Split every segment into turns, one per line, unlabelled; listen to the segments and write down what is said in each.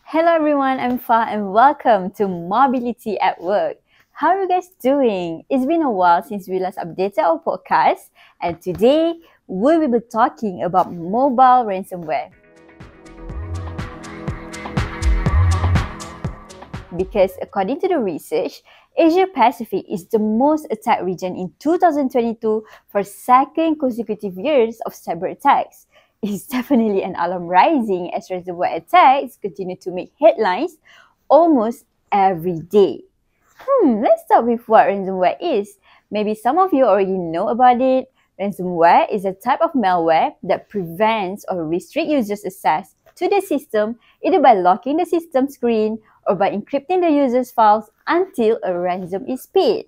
Hello everyone, I'm Fa and welcome to Mobility at Work. How are you guys doing? It's been a while since we last updated our podcast, and today we will be talking about mobile ransomware. Because according to the research, Asia Pacific is the most attacked region in 2022 for second consecutive years of cyber attacks. It's definitely an alarm rising as ransomware attacks continue to make headlines almost every day. Let's start with what ransomware is. Maybe some of you already know about it. Ransomware is a type of malware that prevents or restricts users' access to the system either by locking the system screen or by encrypting the user's files until a ransom is paid.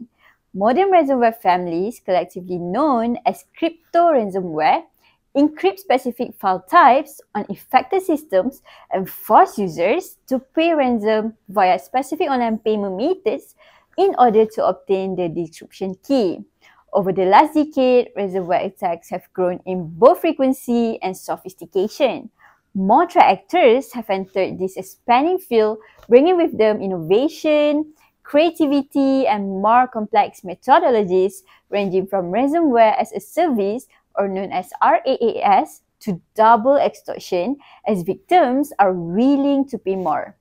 Modern ransomware families, collectively known as crypto ransomware, encrypt specific file types on affected systems and force users to pay ransom via specific online payment methods in order to obtain the decryption key. Over the last decade, ransomware attacks have grown in both frequency and sophistication. More threat actors have entered this expanding field, bringing with them innovation, creativity, and more complex methodologies ranging from ransomware as a service, or known as RAAS, to double extortion, as victims are willing to pay more.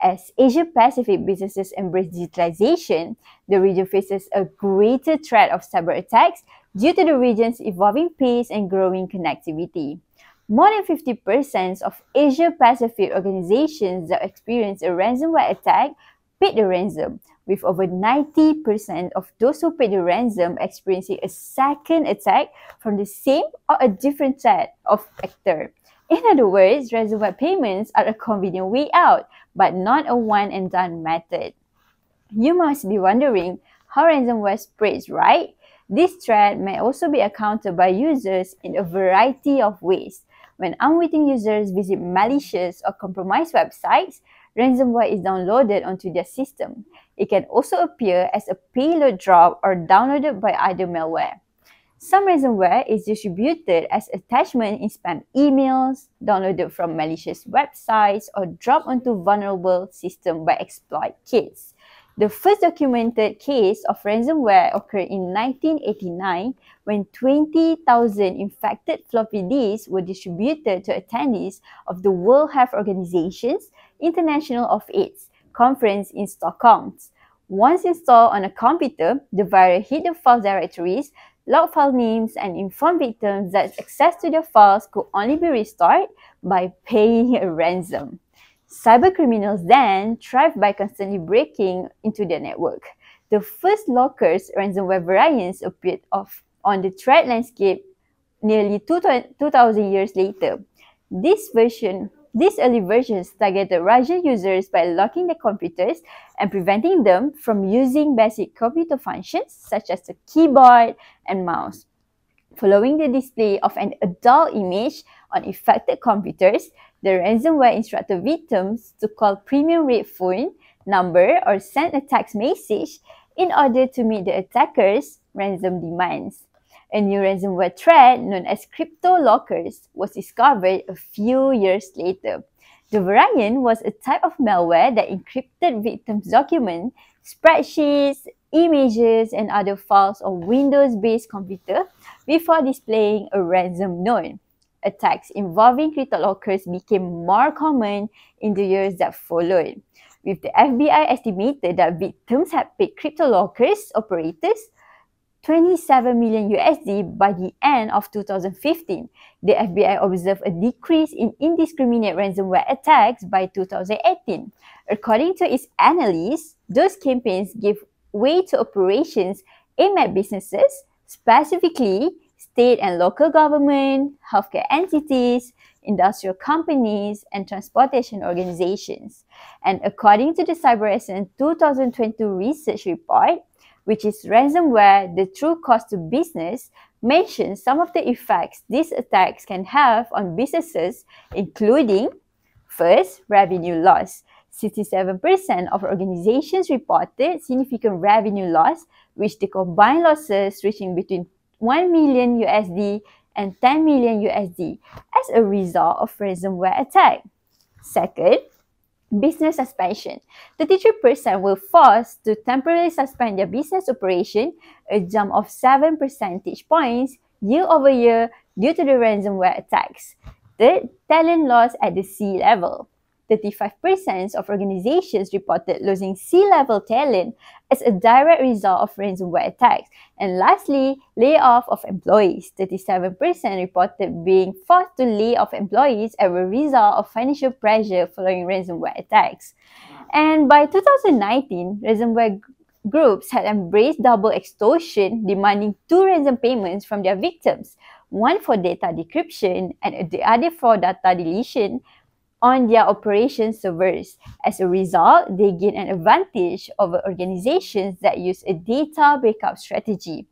As Asia-Pacific businesses embrace digitalization, the region faces a greater threat of cyber attacks due to the region's evolving pace and growing connectivity. More than 50% of Asia-Pacific organizations that experience a ransomware attack paid the ransom, with over 90% of those who paid the ransom experiencing a second attack from the same or a different set of actor. In other words, ransomware payments are a convenient way out, but not a one-and-done method. You must be wondering how ransomware spreads, right? This threat may also be encountered by users in a variety of ways. When unwitting users visit malicious or compromised websites, ransomware is downloaded onto their system. It can also appear as a payload drop or downloaded by other malware. Some ransomware is distributed as attachment in spam emails, downloaded from malicious websites, or dropped onto vulnerable systems by exploit kits. The first documented case of ransomware occurred in 1989 when 20,000 infected floppy disks were distributed to attendees of the World Health Organization's International of AIDS conference in Stockholm. Once installed on a computer, the virus hid the file directories, logged file names, and informed victims that access to their files could only be restored by paying a ransom. Cybercriminals then thrive by constantly breaking into the network. The first Lockers ransomware variants appeared on the threat landscape nearly 2,000 years later. These early versions targeted Russian users by locking their computers and preventing them from using basic computer functions such as the keyboard and mouse. Following the display of an adult image on affected computers, the ransomware instructed victims to call premium rate phone number or send a text message in order to meet the attacker's ransom demands. A new ransomware threat known as crypto lockers was discovered a few years later. The variant was a type of malware that encrypted victims' documents, spreadsheets, images, and other files on Windows-based computer before displaying a ransom note. Attacks involving crypto lockers became more common in the years that followed, with the FBI estimated that victims had paid crypto lockers operators $27 million by the end of 2015. The FBI observed a decrease in indiscriminate ransomware attacks by 2018. According to its analysts, those campaigns gave way to operations aimed at businesses, specifically state and local government, healthcare entities, industrial companies, and transportation organizations. And according to the CyberSN 2022 research report, which is Ransomware, the True Cost to Business, mentions some of the effects these attacks can have on businesses, including, first, revenue loss. 67% of organizations reported significant revenue loss, with the combined losses reaching between $1 million and $10 million as a result of ransomware attack. Second, Business suspension. 33% were forced to temporarily suspend their business operation, a jump of 7 percentage points year over year due to the ransomware attacks. Third, talent loss at the C-level. 35% of organizations reported losing C-level talent as a direct result of ransomware attacks. And lastly, layoff of employees. 37% reported being forced to lay off employees as a result of financial pressure following ransomware attacks. And by 2019, ransomware groups had embraced double extortion, demanding two ransom payments from their victims, one for data decryption and the other for data deletion on their operation servers. As a result, they gain an advantage over organizations that use a data backup strategy.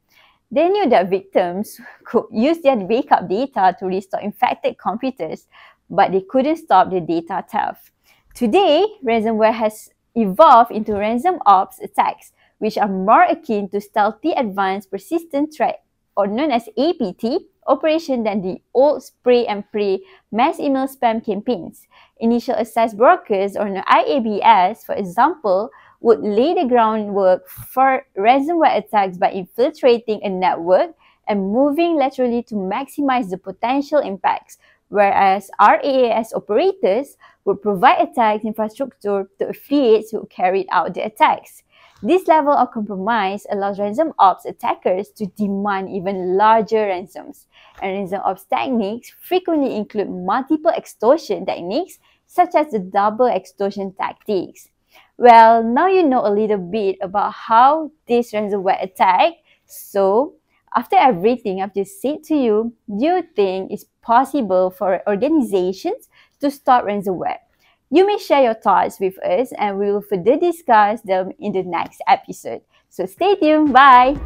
They knew that victims could use their backup data to restore infected computers, but they couldn't stop the data theft. Today, ransomware has evolved into ransom ops attacks, which are more akin to stealthy advanced persistent threat, or known as APT, operation than the old spray and pray mass email spam campaigns. Initial access brokers, or IABS, for example, would lay the groundwork for ransomware attacks by infiltrating a network and moving laterally to maximize the potential impacts, whereas RAAS operators would provide attack infrastructure to affiliates who carried out the attacks. This level of compromise allows ransom ops attackers to demand even larger ransoms. And ransom ops techniques frequently include multiple extortion techniques, such as the double extortion tactics. Well, now you know a little bit about how this ransomware attack. So, after everything I've just said to you, do you think it's possible for organizations to stop ransomware? You may share your thoughts with us and we will further discuss them in the next episode. So stay tuned. Bye!